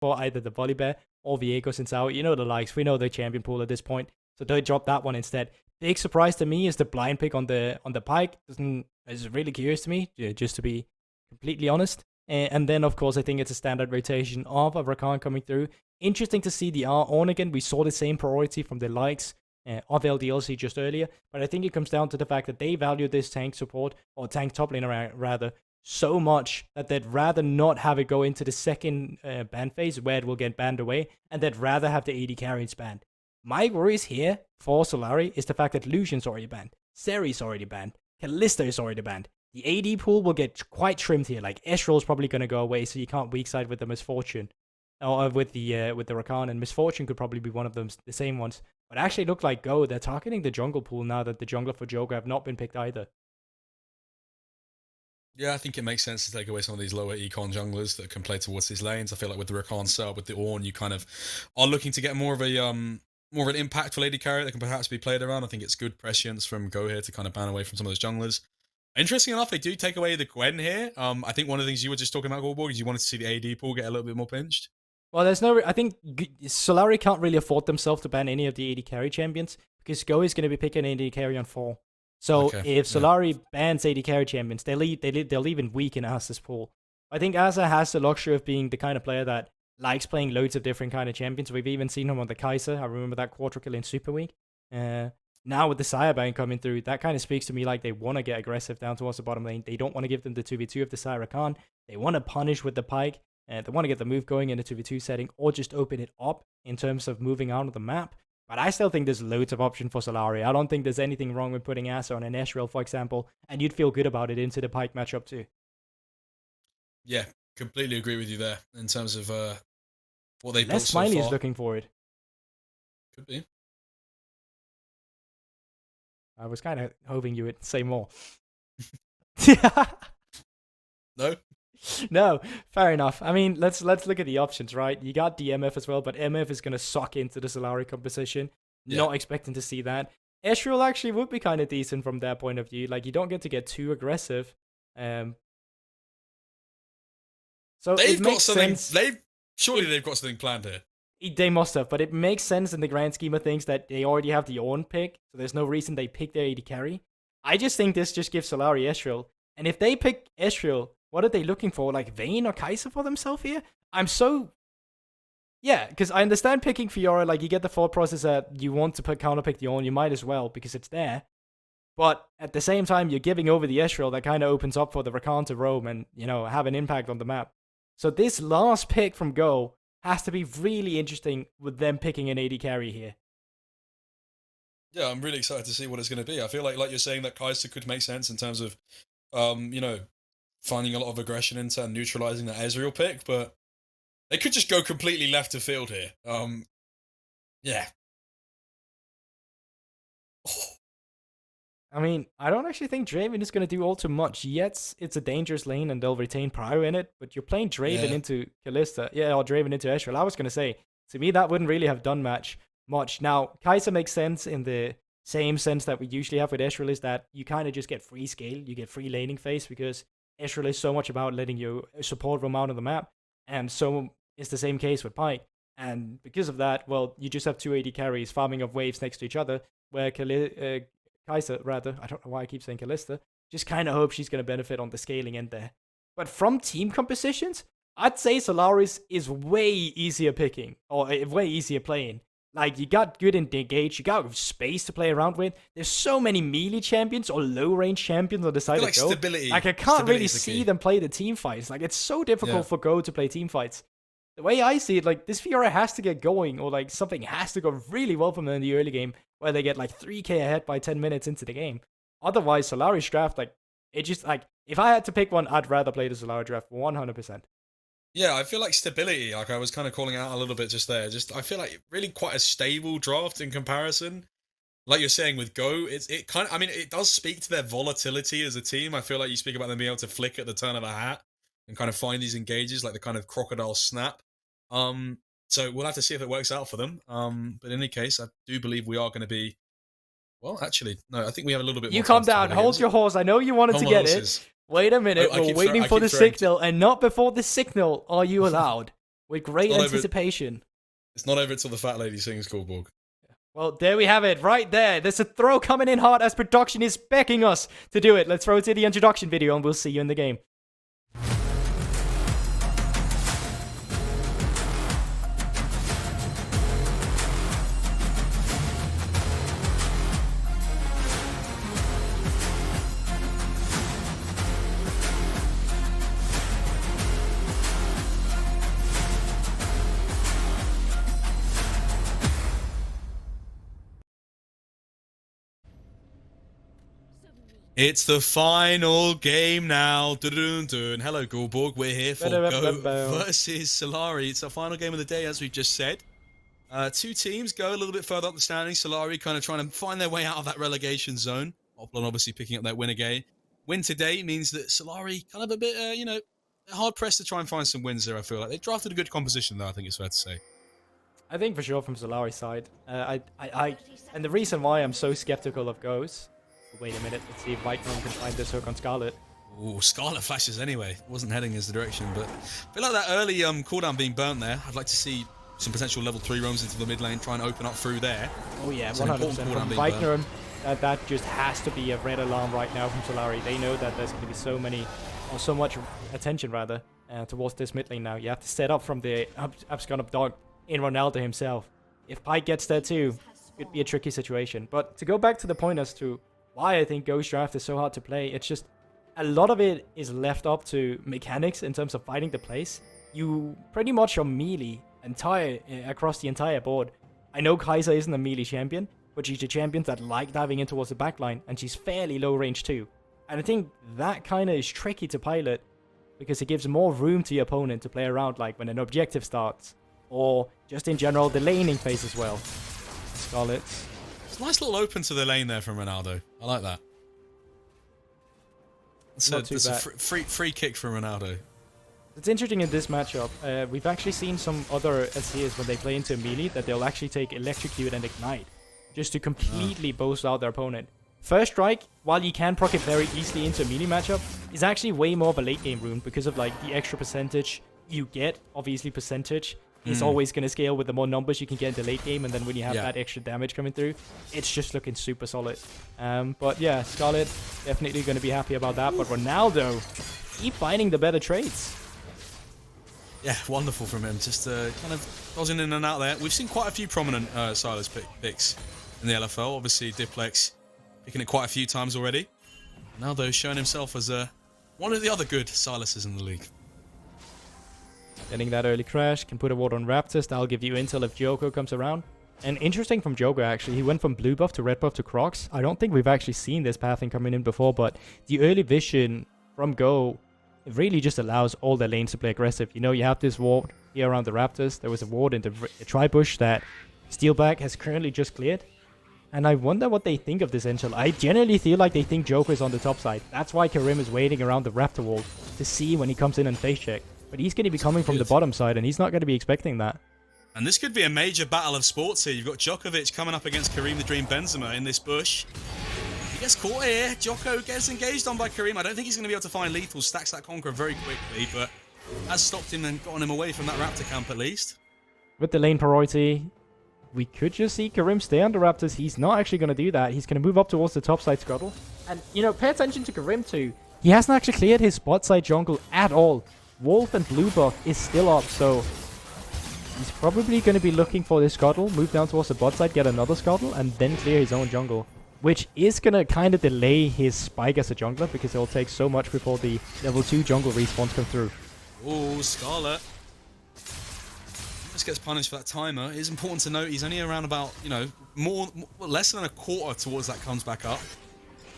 for either the Volibear or Viego since out. You know the likes. We know the champion pool at this point. So they dropped that one instead. Big surprise to me is the blind pick on the Pyke. Is really curious to me, just to be completely honest. And then, of course, I think it's a standard rotation of a Rakan coming through. Interesting to see the R on again. We saw the same priority from the likes of LDLC just earlier. But I think it comes down to the fact that they value this tank support, or tank top laner rather, so much that they'd rather not have it go into the second ban phase where it will get banned away, and they'd rather have the AD carries banned. My worries here for Solary is the fact that Lucian's already banned, Sari's already banned, Kalista is already banned. The AD pool will get quite trimmed here. Like Ezreal's probably going to go away, so you can't weak side with the Misfortune, or with the Rakan, and Misfortune could probably be one of them, the same ones. But actually, look like Go, they're targeting the jungle pool now that the jungler for Joker have not been picked either. Yeah, I think it makes sense to take away some of these lower econ junglers that can play towards these lanes. I feel like with the Rakan setup, with the Ornn, you kind of are looking to get more of an impactful AD carry that can perhaps be played around. I think it's good prescience from Go here to kind of ban away from some of those junglers. Interesting enough, they do take away the Gwen here. I think one of the things you were just talking about, Goldborg, is you wanted to see the AD pool get a little bit more pinched. Well, I think Solary can't really afford themselves to ban any of the AD carry champions, because Go is going to be picking AD carry on 4. So if Solary bans AD carry champions, they'll even weaken Asa's pool. I think Asa has the luxury of being the kind of player that likes playing loads of different kind of champions. We've even seen him on the Kai'Sa. I remember that quarter kill in Super Week. Now with the Sire ban coming through, that kind of speaks to me like they want to get aggressive down towards the bottom lane. They don't want to give them the 2v2 of the Sire Rakan. They want to punish with the Pyke. They want to get the move going in a 2v2 setting, or just open it up in terms of moving out of the map. But I still think there's loads of option for Solary. I don't think there's anything wrong with putting Asa on an Ezreal, for example, and you'd feel good about it into the Pyke matchup too. Yeah, completely agree with you there in terms of what they built so Smiley far. is looking for it. Could be. I was kind of hoping you would say more. No? No, fair enough. I mean, let's look at the options, right? You got DMF as well, but MF is going to suck into the Solary composition. Yeah. Not expecting to see that. Ezreal actually would be kind of decent from that point of view. Like, you don't get too aggressive. So they've got something. They've got something planned here. They must have, but it makes sense in the grand scheme of things that they already have the Ornn pick, so there's no reason they pick their AD carry. I just think this just gives Solary Ezreal, and if they pick Ezreal, what are they looking for? Like Vayne or Kai'Sa for themselves here? Yeah, because I understand picking Fiora, like you get the thought process that you want to counterpick the Ornn, you might as well, because it's there. But at the same time, you're giving over the Ezreal, that kind of opens up for the Rakan to roam and, have an impact on the map. So this last pick from Go has to be really interesting with them picking an AD carry here. Yeah, I'm really excited to see what it's going to be. I feel like you're saying, that Kai'Sa could make sense in terms of, finding a lot of aggression into neutralizing that Ezreal pick, but they could just go completely left of field here. Yeah. I mean, I don't actually think Draven is going to do all too much. Yes, it's a dangerous lane and they'll retain Prio in it, but you're playing Draven into Kalista. Yeah, or Draven into Ezreal. I was going to say, to me, that wouldn't really have done much. Now, Kai'Sa makes sense in the same sense that we usually have with Ezreal, is that you kind of just get free scale. You get free laning phase because Ezreal is so much about letting you support roam out of the map. And so it's the same case with Pyke. And because of that, well, you just have two AD carries farming up waves next to each other, where Kai'Sa, rather, I don't know why I keep saying Kalista, just kind of hope she's going to benefit on the scaling end there. But from team compositions, I'd say Solaris is way easier picking, or way easier playing. Like, you got good engage, you got space to play around with. There's so many melee champions or low-range champions on the side of Go. Stability. Like, I can't really see them play the team fights. Like, it's so difficult for Go to play team fights. The way I see it, like, this Fiora has to get going, or, like, something has to go really well for them in the early game, where they get, like, 3k ahead by 10 minutes into the game. Otherwise, Solari's draft, like, it just, like, if I had to pick one, I'd rather play the Solari draft 100%. Yeah, I feel like stability, like I was kind of calling out a little bit just there. I feel like really quite a stable draft in comparison. Like you're saying with Go, it does speak to their volatility as a team. I feel like you speak about them being able to flick at the turn of a hat and kind of find these engages, like the kind of crocodile snap. So we'll have to see if it works out for them. But in any case, I do believe we are going to be. Well, actually, no, I think we have a little bit more. You calm down. Hold your horse. I know you wanted to get it. Wait a minute. We're waiting for the signal, and not before the signal are you allowed. with great anticipation. It's not over till the fat lady sings, Goldborg. Well, there we have it, right there. There's a throw coming in hard as production is begging us to do it. Let's throw to the introduction video and we'll see you in the game. It's the final game now. Dun-dun-dun. Hello, Goldborg. We're here for Go versus Solary. It's our final game of the day, as we've just said. Two teams go a little bit further up the standings. Solary kind of trying to find their way out of that relegation zone. Oplon obviously picking up that win again. Win today means that Solary kind of a bit, you know, hard-pressed to try and find some wins there, I feel like. They drafted a good composition, though, I think it's fair to say. I think for sure from Solary's side. And the reason why I'm so skeptical of Goes... Wait a minute, let's see if Vikram can find this hook on Scarlet. Ooh, Scarlet flashes anyway. Wasn't heading his direction, but I feel like that early cooldown being burnt there. I'd like to see some potential level 3 roams into the mid lane, try and open up through there. Oh yeah, 100%. From Vikram, that just has to be a red alarm right now from Solary. They know that there's going to be so much attention rather, towards this mid lane now. You have to set up from the abscond dog in Ronaldo himself. If Pyke gets there too, it could be a tricky situation. But to go back to the point as to why I think Ghost Draft is so hard to play, it's just a lot of it is left up to mechanics in terms of fighting the place. You pretty much are melee across the entire board. I know Kai'Sa isn't a melee champion, but she's a champion that like diving in towards the backline, and she's fairly low range too. And I think that kind of is tricky to pilot, because it gives more room to your opponent to play around, like when an objective starts, or just in general the laning phase as well. Scarlet. Nice little open to the lane there from Ronaldo. I like that. It's a free kick from Ronaldo. It's interesting in this matchup. We've actually seen some other SCs when they play into melee that they'll actually take Electrocute and Ignite just to completely boost out their opponent. First Strike, while you can proc it very easily into a melee matchup, is actually way more of a late game rune because of like the extra percentage you get. Obviously percentage is always going to scale with the more numbers you can get in the late game, and then when you have that extra damage coming through, it's just looking super solid. But yeah, Scarlet definitely going to be happy about that, but Ronaldo, keep finding the better trades. Yeah, wonderful from him, just kind of dodging in and out there. We've seen quite a few prominent Silas picks in the LFL, obviously Diplex picking it quite a few times already. Ronaldo showing himself as one of the other good Silases in the league. Getting that early crash, can put a ward on Raptors, that'll give you intel if Joko comes around. And interesting from Joko actually, he went from blue buff to red buff to Crocs. I don't think we've actually seen this pathing coming in before, but the early vision from Go, it really just allows all the lanes to play aggressive. You know, you have this ward here around the Raptors, there was a ward in the tri-bush that Steelback has currently just cleared. And I wonder what they think of this intel. I generally feel like they think Joko is on the top side. That's why Karim is waiting around the Raptor wall to see when he comes in and face check. But he's going to be coming from the bottom side, and he's not going to be expecting that. And this could be a major battle of sports here. You've got Djokovic coming up against Karim the Dream Benzema in this bush. He gets caught here. Joko gets engaged on by Karim. I don't think he's going to be able to find lethal. Stacks that Conqueror very quickly, but has stopped him and gotten him away from that Raptor camp at least. With the lane priority, we could just see Karim stay on the Raptors. He's not actually going to do that. He's going to move up towards the top side scuttle. And, you know, pay attention to Karim too. He hasn't actually cleared his bot side jungle at all. Wolf and blue buff is still up, so he's probably going to be looking for this scuttle, move down towards the bot side, get another scuttle, and then clear his own jungle, which is going to kind of delay his spike as a jungler because it'll take so much before the level 2 jungle respawns come through. Oh, Scarlet just gets punished for that timer. It is important to note he's only around about, you know, less than a quarter towards that comes back up.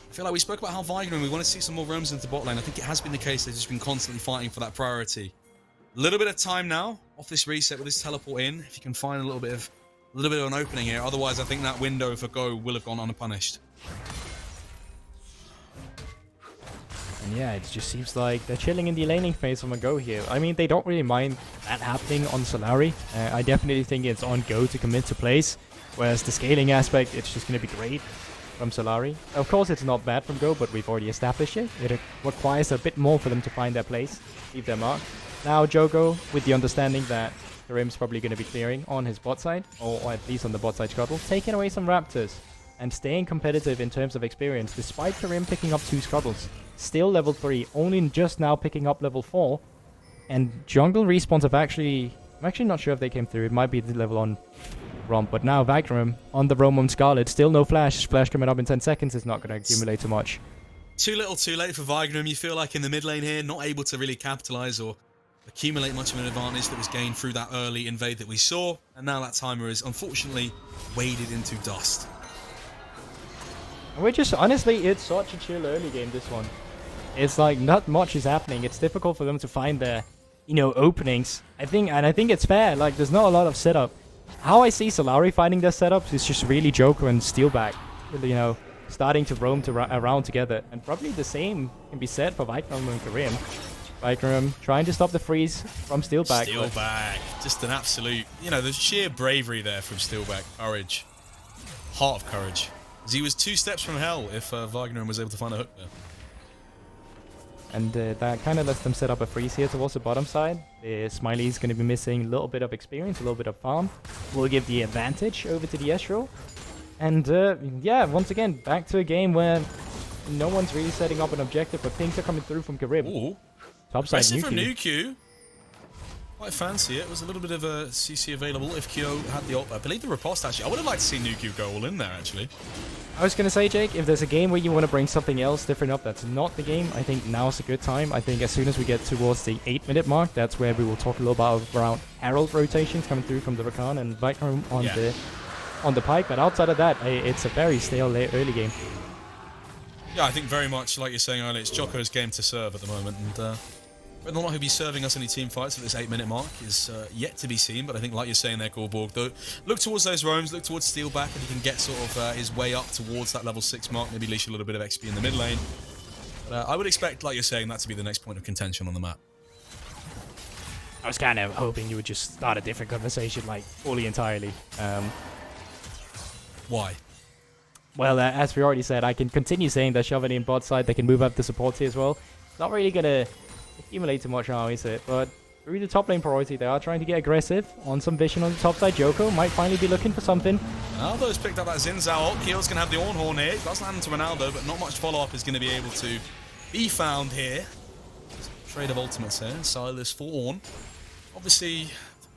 I feel like we spoke about how Vigran, we want to see some more roams into bot lane. I think it has been the case. They've just been constantly fighting for that priority. A little bit of time now off this reset with this teleport in. If you can find a little bit of an opening here. Otherwise, I think that window for Go will have gone unpunished. And yeah, it just seems like they're chilling in the laning phase from a Go here. I mean, they don't really mind that happening on Solary. I definitely think it's on Go to commit to plays. Whereas the scaling aspect, it's just going to be great from Solary. Of course, it's not bad from Go, but we've already established it. It requires a bit more for them to find their place, leave their mark. Now Joko, with the understanding that Karim's probably going to be clearing on his bot side, or at least on the bot side scuttle, taking away some Raptors and staying competitive in terms of experience, despite Karim picking up 2 scuttles. Still level 3, only just now picking up level 4. And jungle respawns have actually... I'm actually not sure if they came through. It might be the level on Romp, but now Vagnarum on the roam on Scarlet. Still no flash. Splash coming up in 10 seconds is not going to accumulate too much. Too little too late for Vagnarum. You feel like in the mid lane here, not able to really capitalize or accumulate much of an advantage that was gained through that early invade that we saw. And now that timer is unfortunately waded into dust. We're just... Honestly, it's such a chill early game, this one. It's like not much is happening. It's difficult for them to find their, you know, openings. I think it's fair. Like, there's not a lot of setup. How I see Solary finding their setups is just really Joker and Steelback, you know, starting to roam around together. And probably the same can be said for Vagnarum and Karim. Vagnarum trying to stop the freeze from Steelback. Steelback, just an absolute, you know, the sheer bravery there from Steelback. Courage. Heart of courage. As he was 2 steps from hell if Vagnarum was able to find a hook there. And that kind of lets them set up a freeze here towards the bottom side. Smiley's going to be missing a little bit of experience, a little bit of farm. Will give the advantage over to the Estral. And yeah, once again, back to a game where no one's really setting up an objective, but things are coming through from Karim. Ooh. Topside Impressive Nuku. from Nuku. Quite fancy it. Was a little bit of a CC available if Kyo had the ult. I believe the riposte actually. I would have liked to see Nuku go all in there actually. I was going to say, Jake, if there's a game where you want to bring something else different up that's not the game, I think now's a good time. I think as soon as we get towards the 8-minute mark, that's where we will talk a little about around Herald rotations coming through from the Rakan and Vagnarum on the Pike. But outside of that, it's a very stale early game. Yeah, I think very much like you're saying earlier, it's Joko's game to serve at the moment. And whether or not he'll be serving us any team fights at this 8-minute mark is yet to be seen. But I think, like you're saying there, Gorborg, though, look towards those roams, look towards Steelback, if he can get sort of his way up towards that level 6 mark, maybe leash a little bit of XP in the mid lane. But I would expect, like you're saying, that to be the next point of contention on the map. I was kind of hoping you would just start a different conversation, like, fully entirely. Why? Well, as we already said, I can continue saying that shoving in bot side, they can move up the support here as well. Not really going to accumulate too much now, is it? But through the top lane priority, they are trying to get aggressive on some vision on the top side. Joko might finally be looking for something. Ronaldo's picked up that Xin Zhao ult. Keel's going to have the Ornhorn here. It does land to Ronaldo, but not much follow-up is going to be able to be found here. Trade of ultimates here. Silas for Ornn. Obviously,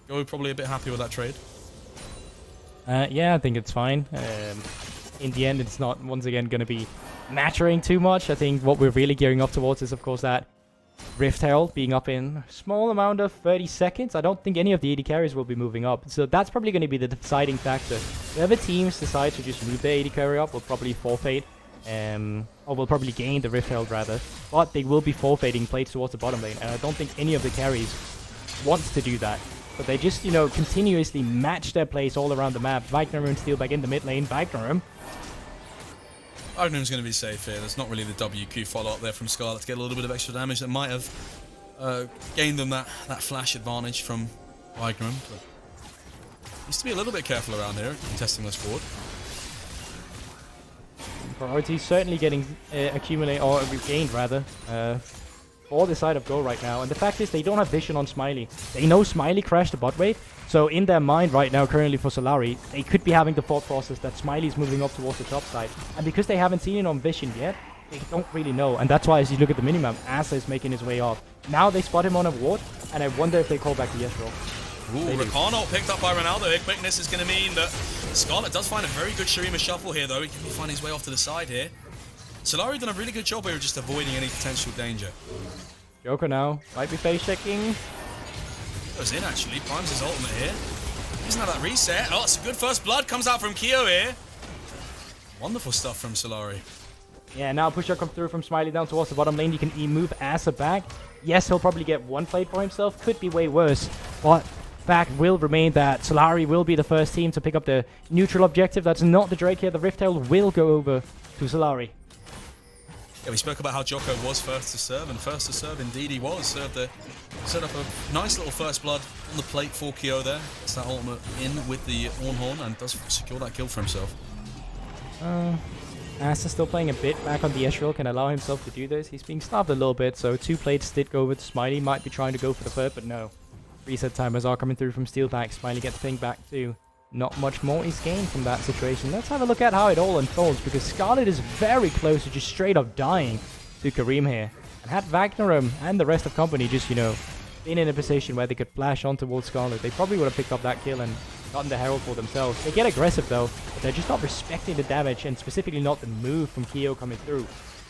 Go probably a bit happy with that trade. Yeah, I think it's fine. In the end, it's not, once again, going to be mattering too much. I think what we're really gearing up towards is, of course, that Rift Herald being up in a small amount of 30 seconds. I don't think any of the AD carries will be moving up. So that's probably going to be the deciding factor. Whoever teams decide to just move their AD carry up will probably forfeit. Or will probably gain the Rift Herald, rather. But they will be forfeiting plays towards the bottom lane. And I don't think any of the carries wants to do that. But they just, you know, continuously match their plays all around the map. Vagnarum and Steelback in the mid lane. Vagnarum Magnum's going to be safe here. There's not really the WQ follow-up there from Scarlet to get a little bit of extra damage that might have gained them that flash advantage from Magnum. But needs to be a little bit careful around here, contesting this board. Priority certainly getting accumulated, or gained rather, for the side of Go right now. And the fact is they don't have vision on Smiley. They know Smiley crashed the bot wave. So in their mind right now, currently for Solary, they could be having the thought process that Smiley's moving up towards the top side. And because they haven't seen it on vision yet, they don't really know. And that's why, as you look at the minimap, Asa is making his way off. Now they spot him on a ward, and I wonder if they call back the Yeshro. Ooh, Rakan picked up by Ronaldo here. Quickness is going to mean that Scarlet does find a very good Shurima shuffle here, though. He can find his way off to the side here. Solary done a really good job here of just avoiding any potential danger. Joker now might be face checking. Goes in actually, primes his ultimate here. Doesn't have that reset. Oh, it's a good first blood. Comes out from Kyo here. Wonderful stuff from Solary. Yeah, now pusher comes through from Smiley down towards the bottom lane. You can move Asa back. Yes, he'll probably get one plate for himself. Could be way worse. But fact will remain that Solary will be the first team to pick up the neutral objective. That's not the Drake here. The Rift Herald will go over to Solary. Yeah, we spoke about how Joko was first to serve, and first to serve indeed he was. Set up a nice little first blood on the plate for Kyo there. Gets that ultimate in with the Ornhorn and does secure that kill for himself. Asta still playing a bit back on the Ezreal, can allow himself to do this. He's being starved a little bit, so 2 plates did go with Smiley. Might be trying to go for the third, but no. Reset timers are coming through from Steelback. Smiley gets pinged back too. Not much more is gained from that situation. Let's have a look at how it all unfolds, because Scarlet is very close to just straight up dying to Kareem here. And had Vagnarum and the rest of company just, you know, been in a position where they could flash on towards Scarlet, they probably would have picked up that kill and gotten the Herald for themselves. They get aggressive though, but they're just not respecting the damage, and specifically not the move from Keo coming through.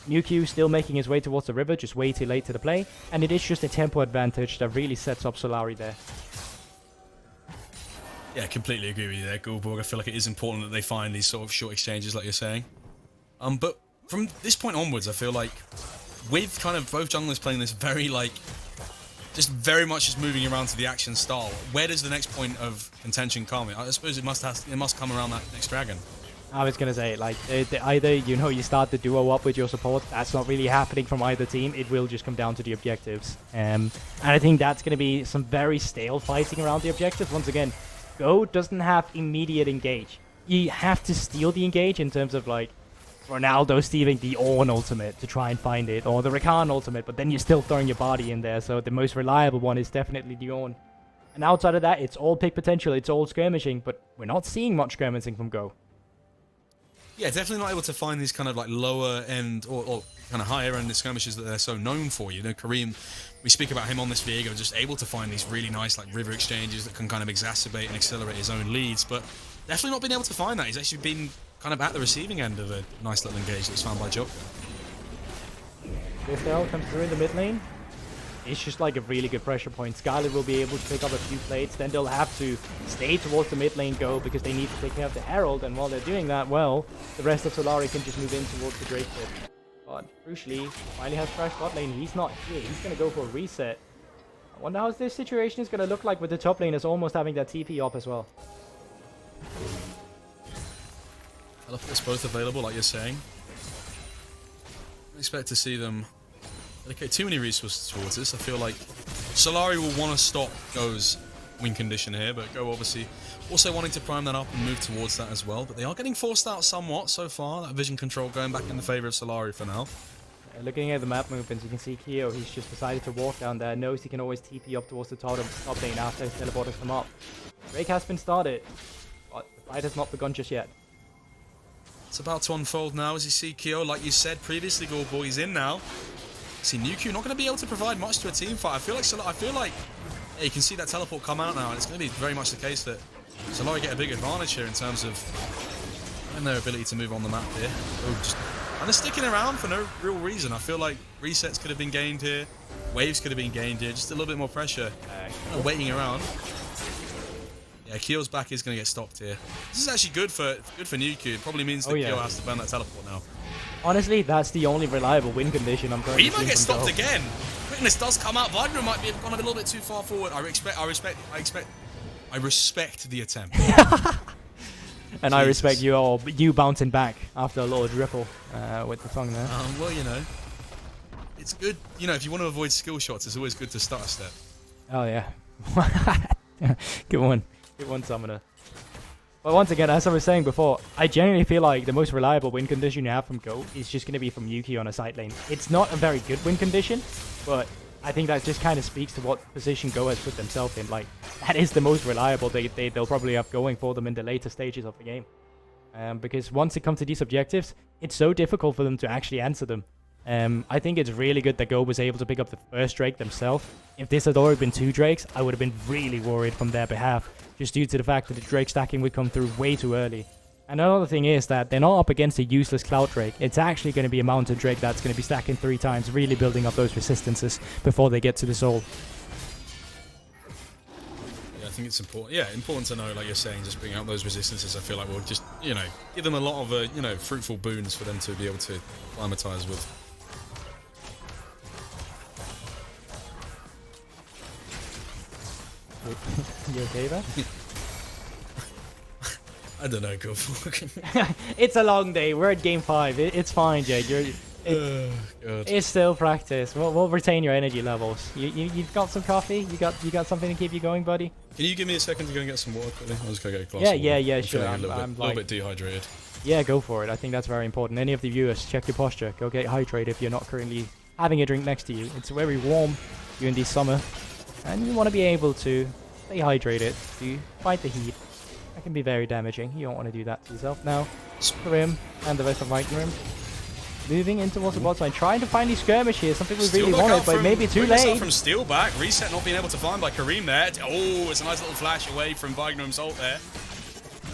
Mewtwo still making his way towards the river, just way too late to the play, and it is just a tempo advantage that really sets up Solary there. Yeah, completely agree with you there, Gulborg. I feel like it is important that they find these sort of short exchanges like you're saying. But from this point onwards, I feel like with kind of both junglers playing this very like just very much just moving around to the action style, where does the next point of contention come? I suppose it must come around that next dragon. I was gonna say, like, either, you know, you start the duo up with your support. That's not really happening from either team. It will just come down to the objectives. And I think that's gonna be some very stale fighting around the objectives. Once again, Go doesn't have immediate engage. You have to steal the engage in terms of, like, Ronaldo stealing the Ornn ultimate to try and find it, or the Rakan ultimate, but then you're still throwing your body in there, so the most reliable one is definitely the Ornn. And outside of that, it's all pick potential, it's all skirmishing, but we're not seeing much skirmishing from Go. Yeah, definitely not able to find these kind of like lower end or kind of higher end skirmishes that they're so known for. You know, Kareem, we speak about him on this Viego, just able to find these really nice like river exchanges that can kind of exacerbate and accelerate his own leads, but definitely not been able to find that. He's actually been kind of at the receiving end of a nice little engage that was found by Job. Biffel comes through in the mid lane. It's just like a really good pressure point. Scarlet will be able to pick up a few plates, then they'll have to stay towards the mid lane Go because they need to take care of the Herald, and while they're doing that, well, the rest of Solary can just move in towards the Drake pit. But crucially, Smiley has crashed bot lane. He's not here. He's going to go for a reset. I wonder how this situation is going to look like with the top laners almost having that TP up as well. Teleport's both available, like you're saying. I expect to see them dedicate too many resources towards this. I feel like Solary will want to stop Go's win condition here, but Go obviously also wanting to prime that up and move towards that as well. But they are getting forced out somewhat so far. That vision control going back in the favor of Solary for now. Looking at the map movements, you can see Keo, he's just decided to walk down there, knows he can always TP up towards the top lane after his teleporters come up. Drake has been started, but the fight has not begun just yet. It's about to unfold now as you see Keo, like you said previously, Gulborg, he's in now. See Mewtwo not going to be able to provide much to a team fight. I feel like yeah, you can see that teleport come out now, and it's going to be very much the case that Solary get a big advantage here in terms of and their ability to move on the map here. And they're sticking around for no real reason. I feel like resets could have been gained here, waves could have been gained here, just a little bit more pressure. Waiting around. Yeah, Keel's back is going to get stopped here. This is actually good for Mewtwo. It probably means that Keel has to burn that teleport now. Honestly, that's the only reliable win condition I'm currently seeing. He might get stopped Go. Again. Witness does come out. Wagner might be gone a little bit too far forward. I respect the attempt. And Jesus. I respect you bouncing back after a little ripple with the tongue there. Well, you know, it's good. You know, if you want to avoid skill shots, it's always good to start a step. Oh yeah, good one, Summoner. But once again, as I was saying before, I genuinely feel like the most reliable win condition you have from Go is just going to be from Yuki on a side lane. It's not a very good win condition, but I think that just kind of speaks to what position Go has put themselves in. Like, that is the most reliable they'll probably have going for them in the later stages of the game. Because once it comes to these objectives, it's so difficult for them to actually answer them. I think it's really good that Go was able to pick up the first Drake themselves. If this had already been 2 Drakes, I would have been really worried from their behalf, just due to the fact that the Drake stacking would come through way too early. And another thing is that they're not up against a useless Cloud Drake. It's actually going to be a Mountain Drake that's going to be stacking 3 times, really building up those resistances before they get to the soul. Yeah, I think it's important. Yeah, important to know, like you're saying, just bring out those resistances. I feel like we'll just, you know, give them a lot of, you know, fruitful boons for them to be able to acclimatize with. You okay there? I don't know, Gulborg. It's a long day. We're at game 5. It's fine, Jade. It's still practice. We'll retain your energy levels. You've got some coffee? You got something to keep you going, buddy? Can you give me a second to go and get some water quickly? I'm just gonna get a glass of water. Yeah, I'm sure. feeling a little bit dehydrated. Yeah, go for it. I think that's very important. Any of the viewers, check your posture. Go get hydrated if you're not currently having a drink next to you. It's very warm during the summer, and you want to be able to stay hydrated to fight the heat. That can be very damaging. You don't want to do that to yourself. Now, Karim and the rest of Viking moving in towards the bot side, trying to find the skirmish here, something we really wanted, but maybe too late. From steal back, reset not being able to find by Kareem there. Oh, it's a nice little flash away from Vignum's ult there.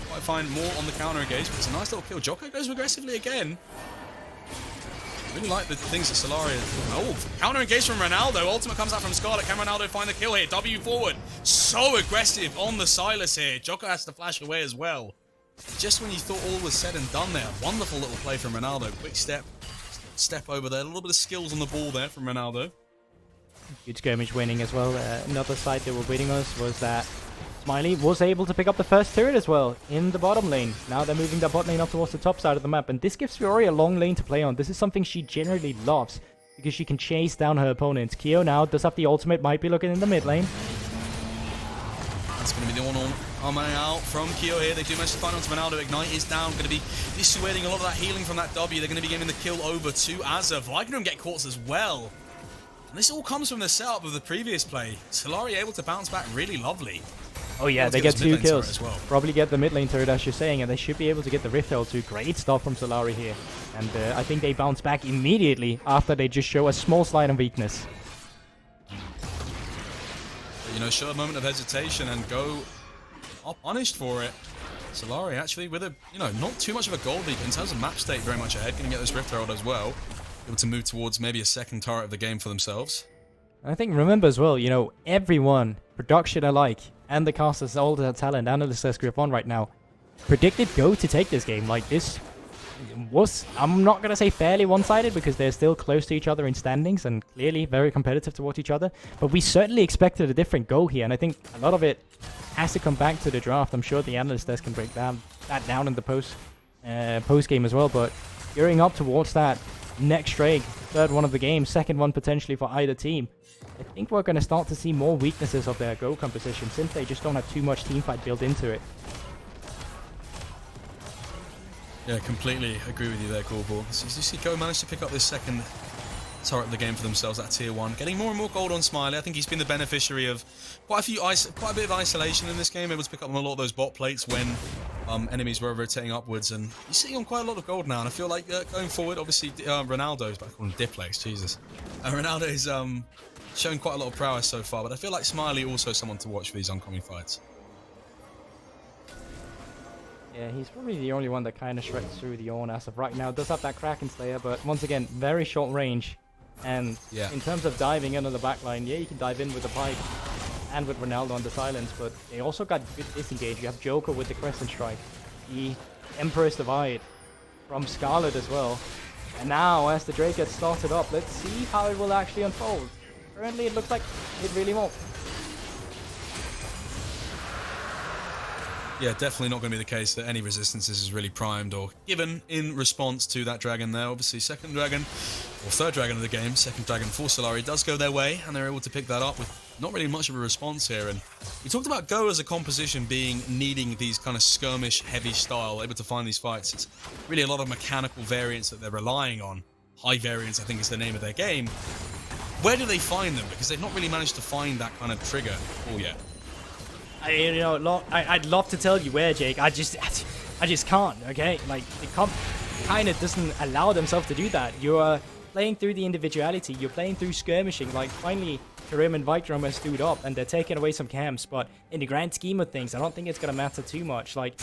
Might find more on the counter engage, but it's a nice little kill. Jocko goes aggressively again. Really like the things that Solary is. Oh, counter engage from Ronaldo. Ultimate comes out from Scarlet. Can Ronaldo find the kill here? W forward. So aggressive on the Silas here. Jocko has to flash away as well. Just when you thought all was said and done there. Wonderful little play from Ronaldo. Quick step over there. A little bit of skills on the ball there from Ronaldo. Good skirmish winning as well. Another side that were winning us was that Smiley was able to pick up the first turret as well in the bottom lane. Now they're moving their bot lane up towards the top side of the map, and this gives Fiori a long lane to play on. This is something she generally loves because she can chase down her opponents. Kyo now does have the ultimate, might be looking in the mid lane. That's going to be the one coming out from Kyo here. They do manage to find onto Ronaldo. Ignite is down. Going to be dissuading a lot of that healing from that W. They're going to be giving the kill over to Azza. Vignum get caught as well. And this all comes from the setup of the previous play. Solary able to bounce back really lovely. Oh yeah, they get 2 kills. As well. Probably get the mid lane turret as you're saying, and they should be able to get the Rift L too. Great stuff from Solary here. And I think they bounce back immediately after they just show a small slight on weakness. You know, show a moment of hesitation and go punished for it. Solary actually with a, you know, not too much of a goal lead in terms of map state, very much ahead. Going to get this Rift Herald as well. Able to move towards maybe a second turret of the game for themselves. I think remember as well, you know, everyone, production alike, and the casters, all the talent, analysts grip on right now, predicted Go to take this game. Like, this was, I'm not going to say fairly one-sided because they're still close to each other in standings and clearly very competitive towards each other, but we certainly expected a different Go here, and I think a lot of it has to come back to the draft. I'm sure the analyst desk can break that down in the post game as well, but gearing up towards that next Drake, third one of the game, second one potentially for either team. I think we're going to start to see more weaknesses of their Go composition since they just don't have too much teamfight built into it. Yeah, completely agree with you there, Corporal. So you see Go managed to pick up this second turret of the game for themselves at tier 1, getting more and more gold on Smiley. I think he's been the beneficiary of quite a bit of isolation in this game, able to pick up on a lot of those bot plates when enemies were rotating upwards, and he's sitting on quite a lot of gold now. And I feel like going forward, obviously Ronaldo's, but I call him Diplex, Jesus. Ronaldo is shown quite a lot of prowess so far, but I feel like Smiley also someone to watch for these oncoming fights. Yeah, he's probably the only one that kind of shreds through the Ornn as of right now. Does have that Kraken Slayer, but once again, very short range. And in terms of diving into the backline, yeah, you can dive in with the Pike and with Ronaldo on the Silence, but they also got good disengage. You have Joker with the Crescent Strike, the Emperor's Divide from Scarlet as well. And now, as the Drake gets started up, let's see how it will actually unfold. Currently, it looks like it really won't. Yeah, definitely not going to be the case that any resistances is really primed or given in response to that dragon there. Obviously, second dragon, or third dragon of the game, second dragon for Solary does go their way, and they're able to pick that up with not really much of a response here. And we talked about Go as a composition needing these kind of skirmish heavy style, able to find these fights. It's really a lot of mechanical variants that they're relying on. High variance, I think, is the name of their game. Where do they find them? Because they've not really managed to find that kind of trigger all yet. I'd love to tell you where, Jake. I just can't. Okay, like the comp kind of doesn't allow themselves to do that. You're playing through the individuality. You're playing through skirmishing. Like finally, Karim and Vikram have stood up and they're taking away some camps. But in the grand scheme of things, I don't think it's gonna matter too much. Like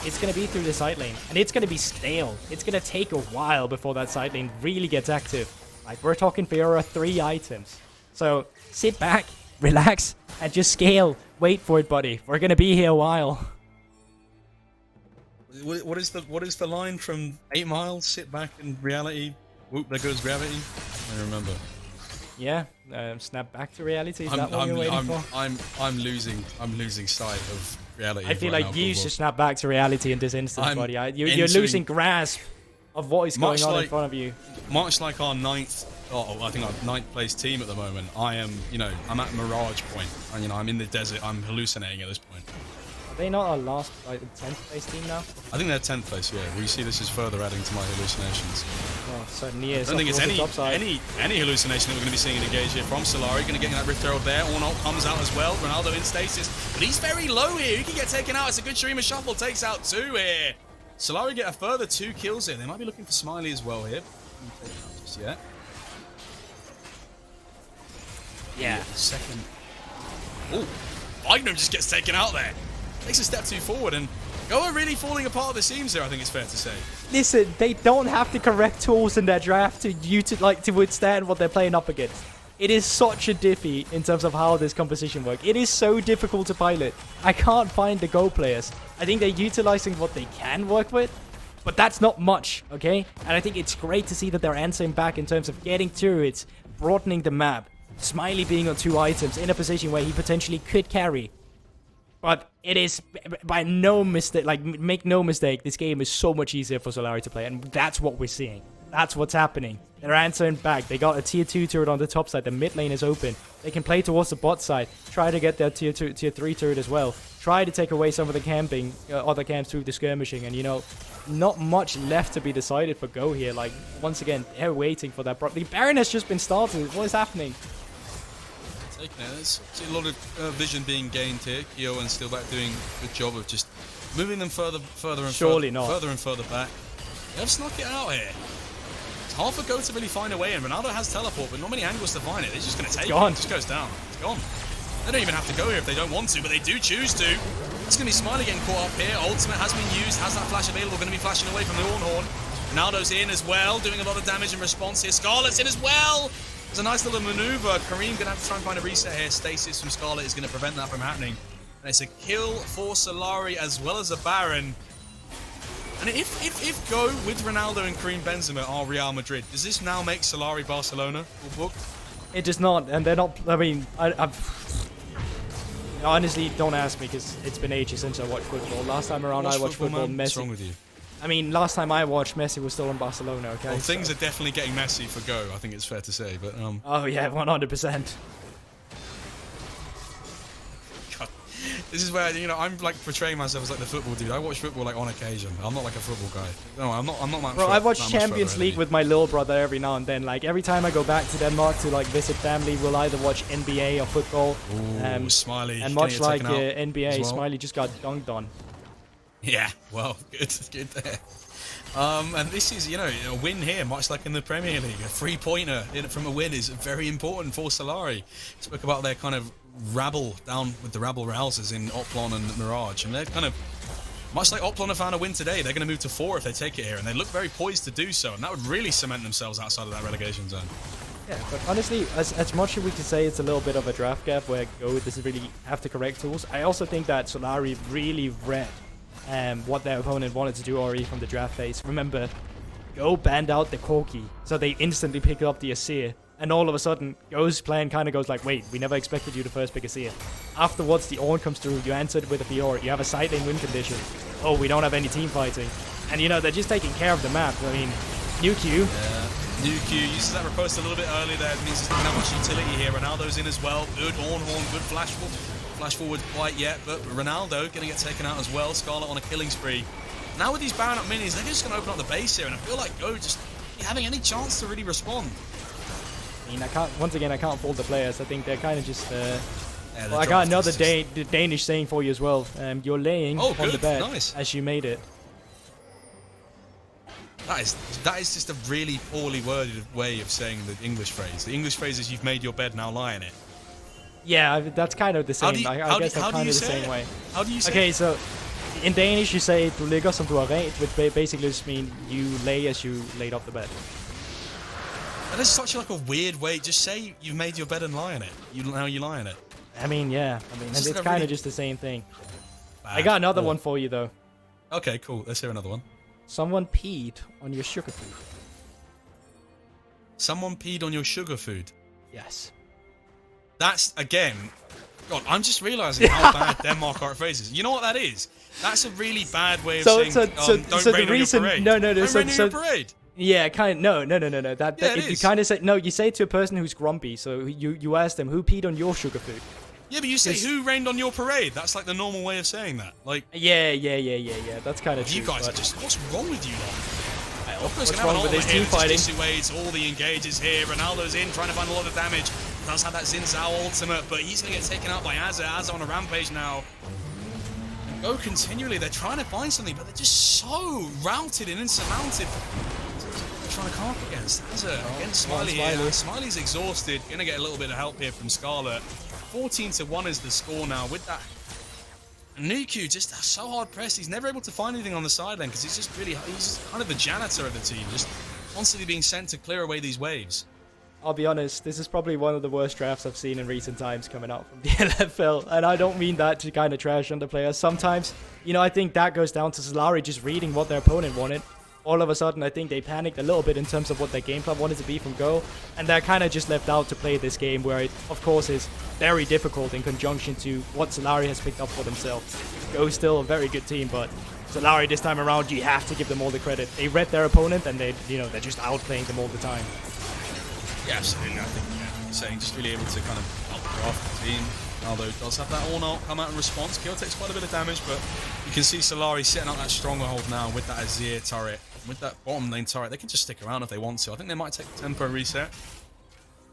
it's gonna be through the side lane, and it's gonna be stale. It's gonna take a while before that side lane really gets active. Like we're talking Fiora 3 items. So sit back, relax, and just scale. Wait for it, buddy. We're gonna be here a while. What is the line from 8 Mile? Sit back in reality. Whoop! There goes gravity. I remember. Yeah, snap back to reality. Is that what you're waiting for? I'm losing sight of reality. I feel like you should snap back to reality in this instance, buddy. You're losing grasp of what is going on in front of you. Much like our I think our 9th place team at the moment. I am, I'm at Mirage Point, and I'm in the desert. I'm hallucinating at this point. they not our last, like, 10th place team now? I think they're 10th place, yeah. We see this is further adding to my hallucinations. Well, certainly is. I don't think it's any hallucination that we're going to be seeing in Engage here from Solary. Going to get that Rift Herald there. Ornalt comes out as well. Ronaldo in stasis, but he's very low here. He can get taken out. It's a good Shurima Shuffle. Takes out 2 here. Solary get a further 2 kills here. They might be looking for Smiley as well here. Just yet. Yeah. Second. Oh, Magnum just gets taken out there. Takes a step too forward, and Go are really falling apart at the seams there, I think it's fair to say. Listen, they don't have the correct tools in their draft to withstand what they're playing up against. It is such a diffy in terms of how this composition works. It is so difficult to pilot. I can't find the Go players. I think they're utilizing what they can work with, but that's not much, okay? And I think it's great to see that they're answering back in terms of getting turrets, broadening the map, Smiley being on 2 items in a position where he potentially could carry. But it is by no mistake, like, make no mistake, this game is so much easier for Solary to play, and that's what we're seeing. That's what's happening. They're answering back. They got a tier 2 turret on the top side. The mid lane is open. They can play towards the bot side. Try to get their tier 3 turret as well. Try to take away some of the camping, other camps through the skirmishing. And, you know, not much left to be decided for Go here. Like, once again, they're waiting for that. The Baron has just been started. What is happening? There's a lot of vision being gained here. Kyo and Steelback doing a good job of just moving them further and further back. They've snuck it out here. It's hard for Go to really find a way in. Ronaldo has teleport, but not many angles to find it. They're just going to take it. It just goes down. It's gone. They don't even have to go here if they don't want to, but they do choose to. It's going to be Smiley getting caught up here. Ultimate has been used, has that flash available, going to be flashing away from the Ornhorn. Ronaldo's in as well, doing a lot of damage in response here. Scarlet's in as well. It's a nice little maneuver. Kareem going to have to try and find a reset here. Stasis from Scarlet is going to prevent that from happening. And it's a kill for Solary as well as a Baron. And if Go with Ronaldo and Kareem Benzema are Real Madrid, does this now make Solary Barcelona or book? It does not, and they're not. I mean, honestly, don't ask me because it's been ages since I watched football. Last time around, I watched football. Messi. What's wrong with you? I mean, last time I watched, Messi was still in Barcelona. Okay. Well, things are definitely getting messy for Go. I think it's fair to say, but Oh yeah, 100%. This is where, you know, I'm like portraying myself as like the football dude. I watch football like on occasion. I'm not like a football guy. No, I'm not much. Bro, I watch Champions League with my little brother every now and then. Like every time I go back to Denmark to like visit family, we'll either watch NBA or football. Ooh, Smiley. And much like NBA, well. Smiley just got dunked on. Yeah, well, good there. And this is, you know, a win here, much like in the Premier League. A 3-pointer from a win is very important for Solary. Spoke about their kind of rabble down with the rabble rousers in Oplon and Mirage, and they're kind of, much like Oplon have found a win today, they're going to move to 4 if they take it here, and they look very poised to do so, and that would really cement themselves outside of that relegation zone. Yeah, but honestly, as much as we could say it's a little bit of a draft gap where Go doesn't really have the correct tools, I also think that Solary really read what their opponent wanted to do already from the draft phase. Remember, Go banned out the Corki, so they instantly pick up the Asir. And all of a sudden, Go's plan kind of goes like, wait, we never expected you to first pick Asir. Afterwards, the Ornn comes through, you answered with a Fiora, you have a side lane win condition. Oh, we don't have any team fighting. And you know, they're just taking care of the map. I mean, new Q. Yeah. New Q uses that riposte a little bit early there. It means there's not that much utility here. Ronaldo's in as well. Good Ornhorn, good flash forward quite yet, but Ronaldo going to get taken out as well. Scarlet on a killing spree. Now with these Baron up minis, they're just going to open up the base here, and I feel like Go just having any chance to really respond. I mean, I can't fault the players. I think they're kind of just. Well, I got another Danish saying for you as well. You're laying on the bed as you made it. That is just a really poorly worded way of saying the English phrase. The English phrase is "You've made your bed, now lie in it." Yeah, that's kind of the same. I guess that's kind of the same way. How do you say? Okay, so in Danish you say "Du ligger som du har ret," which basically just means you lay as you laid up the bed. That is such like a weird way. Just say you've made your bed and lie in it. Now you lie in it. I mean, yeah. I mean, it's kind of just the same thing. I got another one for you though. Okay, cool. Let's hear another one. Someone peed on your sugar food. Someone peed on your sugar food? Yes. That's, again, God, I'm just realising how bad Denmark are at phrases. You know what that is? That's a really bad way of saying, don't rain on your parade. No. Don't rain on your parade. Yeah, kind of, no. You kind of say, no, you say it to a person who's grumpy, so you ask them, who peed on your sugar food? Yeah, but you say who rained on your parade? That's like the normal way of saying that. Like, yeah. That's kind of true. You guys are just, what's wrong with you lot? What's wrong with this team fighting? Dissuades all the engages here. Ronaldo's in, trying to find a lot of damage. Does have that Xin Zhao ultimate, but he's going to get taken out by Azza. Azza on a rampage now. And Go continually, they're trying to find something, but they're just so routed and insurmounted. They're trying to come up against Azza, against Smiley here. Smiley's exhausted, going to get a little bit of help here from Scarlet. 14-1 is the score now with that. Nuku just so hard pressed. He's never able to find anything on the sideline because he's just kind of the janitor of the team, just constantly being sent to clear away these waves. I'll be honest, this is probably one of the worst drafts I've seen in recent times coming out from the LFL, and I don't mean that to kind of trash on the players. Sometimes, you know, I think that goes down to Solary just reading what their opponent wanted. All of a sudden, I think they panicked a little bit in terms of what their game plan wanted to be from Go, and they're kind of just left out to play this game where it, of course, is very difficult in conjunction to what Solary has picked up for themselves. Go's still a very good team, but Solary this time around, you have to give them all the credit. They read their opponent, and they're just outplaying them all the time. Yeah, absolutely. I think, you're saying just really able to kind of outdraft the team. Although does have that all-out come out in response. Kill takes quite a bit of damage, but you can see Solary setting up that stronghold now with that Azir turret. With that bottom lane turret, they can just stick around if they want to. I think they might take the tempo reset.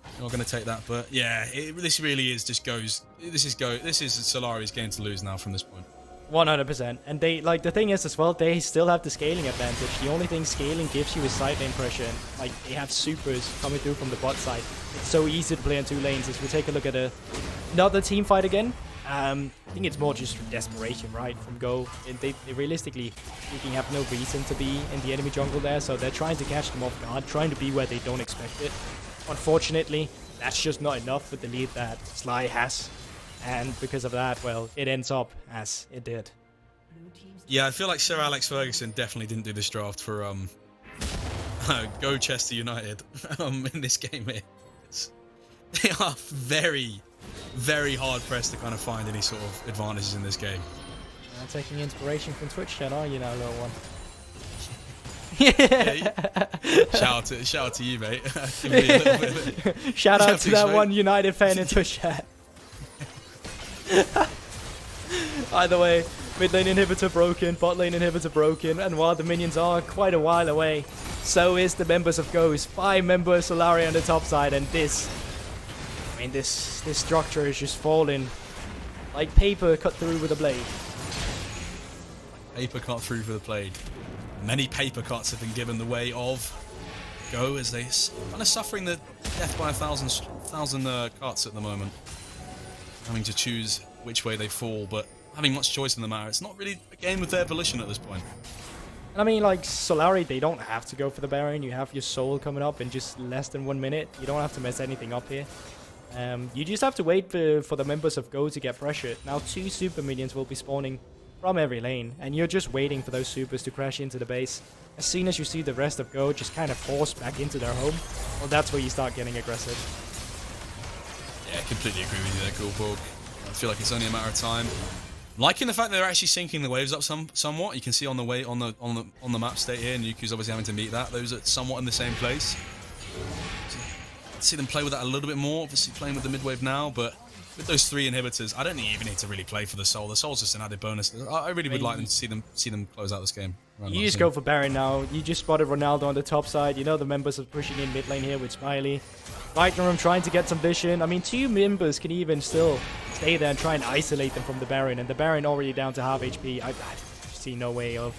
They're not going to take that, but yeah, this really is just Go's. This is Solary's game to lose now from this point. 100%. And they, like, the thing is as well, they still have the scaling advantage. The only thing scaling gives you is side lane pressure. And, like, they have supers coming through from the bot side. It's so easy to play on two lanes. As we take a look at another team fight again, I think it's more just desperation, right, from Go. And they realistically speaking have no reason to be in the enemy jungle there, so they're trying to catch them off guard, trying to be where they don't expect it. Unfortunately, that's just not enough with the lead that Sly has. And because of that, well, it ends up as it did. Yeah, I feel like Sir Alex Ferguson definitely didn't do this draft for Go Chester United in this game here. They are very, very hard pressed to kind of find any sort of advantages in this game. Taking inspiration from Twitch chat, are you now, little one? Shout out to you, mate. Shout out to that one United fan in Twitch chat. Either way, mid lane inhibitor broken, bot lane inhibitor broken, and while the minions are quite a while away, so is the members of Go's. 5 members Solary on the top side, and this structure is just falling like paper cut through with a blade. Paper cut through with a blade. Many paper cuts have been given the way of Go as they kind of suffering the death by a thousand cuts at the moment. Having to choose which way they fall, but having much choice in the matter. It's not really a game with their volition at this point. I mean, like, Solary, they don't have to go for the Baron. You have your soul coming up in just less than 1 minute. You don't have to mess anything up here. You just have to wait for the members of Go to get pressured. Now 2 super minions will be spawning from every lane, and you're just waiting for those supers to crash into the base. As soon as you see the rest of Go just kind of force back into their home, well, that's where you start getting aggressive. Yeah, completely agree with you there, Gulborg. I feel like it's only a matter of time. Liking the fact that they're actually syncing the waves up somewhat. You can see on the map state here, Nuku's obviously having to meet that. Those are somewhat in the same place. See them play with that a little bit more. Obviously playing with the mid wave now, but with those 3 inhibitors, I don't even need to really play for the soul. The soul's just an added bonus. I really would like them to see them close out this game. You just go for Baron now. You just spotted Ronaldo on the top side. You know the members are pushing in mid lane here with Smiley. Ragnarok trying to get some vision. I mean, 2 members can even still stay there and try and isolate them from the Baron. And the Baron already down to half HP. I see no way of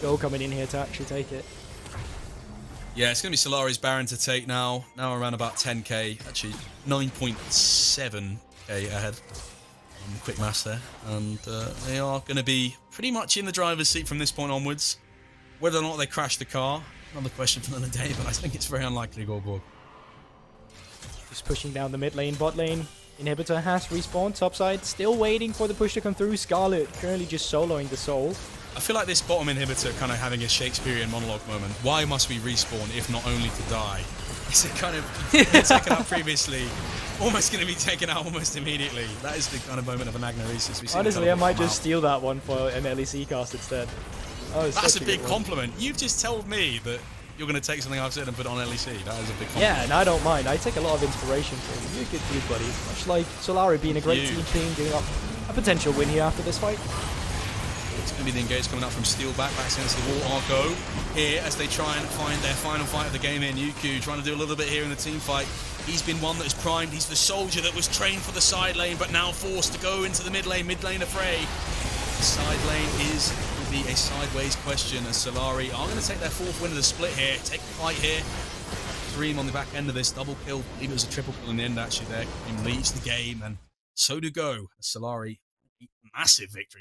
Go coming in here to actually take it. Yeah, it's going to be Solary's Baron to take now. Now around about 10k. Actually, 9.7k ahead. Quick maths there. And they are going to be pretty much in the driver's seat from this point onwards. Whether or not they crash the car, another question for another day, but I think it's very unlikely, Gulborg. Just pushing down the mid lane, bot lane. Inhibitor has respawned, topside. Still waiting for the push to come through. Scarlet currently just soloing the soul. I feel like this bottom inhibitor kind of having a Shakespearean monologue moment. Why must we respawn if not only to die? It's a kind of been taken out previously, almost going to be taken out almost immediately. That is the kind of moment of an agnoresis. Honestly, I might just steal that one for an LEC cast instead. Oh, that's a big compliment. You've just told me that you're going to take something I've said and put it on LEC. That is a big compliment. Yeah, and I don't mind. I take a lot of inspiration from you. You're a good dude, buddy. Much like Solary being a great team giving up a potential win here after this fight. It's going to be the engage coming up from Steel back against the wall. Argo here as they try and find their final fight of the game here. Nuku trying to do a little bit here in the team fight. He's been one that is primed. He's the soldier that was trained for the side lane, but now forced to go into the mid lane affray. The side lane is going to be a sideways question as Solary are going to take their 4th win of the split here. Take the fight here. Dream on the back end of this double kill. I believe it was a triple kill in the end actually there. Dream leads the game, and so do Go. Solary, massive victory.